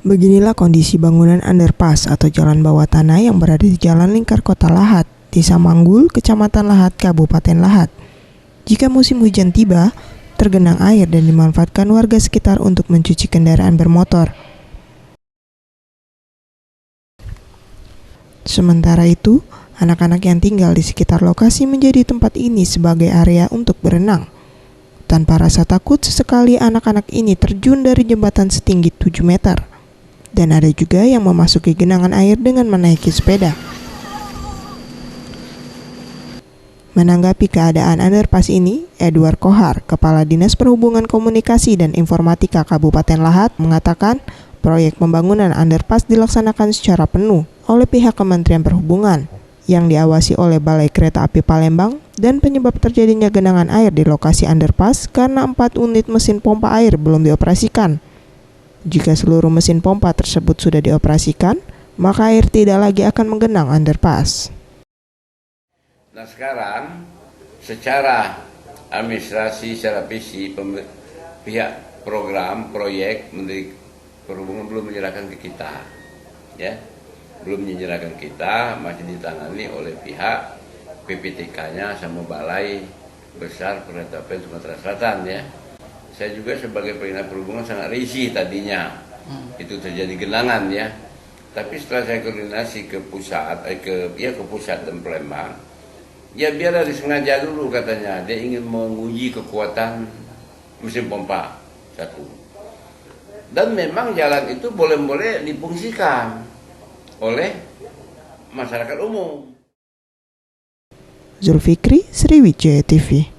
Beginilah kondisi bangunan underpass atau jalan bawah tanah yang berada di Jalan Lingkar Kota Lahat, Desa Manggul, Kecamatan Lahat, Kabupaten Lahat. Jika musim hujan tiba, tergenang air dan dimanfaatkan warga sekitar untuk mencuci kendaraan bermotor. Sementara itu, anak-anak yang tinggal di sekitar lokasi menjadi tempat ini sebagai area untuk berenang. Tanpa rasa takut, sesekali anak-anak ini terjun dari jembatan setinggi 7 meter. Dan ada juga yang memasuki genangan air dengan menaiki sepeda. Menanggapi keadaan underpass ini, Edward Kohar, Kepala Dinas Perhubungan Komunikasi dan Informatika Kabupaten Lahat, mengatakan proyek pembangunan underpass dilaksanakan secara penuh oleh pihak Kementerian Perhubungan yang diawasi oleh Balai Kereta Api Palembang, dan penyebab terjadinya genangan air di lokasi underpass karena 4 unit mesin pompa air belum dioperasikan. Jika seluruh mesin pompa tersebut sudah dioperasikan, maka air tidak lagi akan menggenang underpass. Nah sekarang secara administrasi, secara visi, pihak program, proyek, Menteri Perhubungan belum menyerahkan ke kita, ya, belum menyerahkan kita, masih ditangani oleh pihak PPTK-nya sama Balai Besar Kereta Api Sumatera Selatan, ya. Saya juga sebagai pengguna perhubungan sangat risih tadinya itu terjadi genangan, ya. Tapi setelah saya koordinasi ke pusat, ke pusat dan Palembang, ya biar disengaja dulu katanya, dia ingin menguji kekuatan mesin pompa satu. Dan memang jalan itu boleh-boleh difungsikan oleh masyarakat umum. Zulfikri, Sriwijaya TV.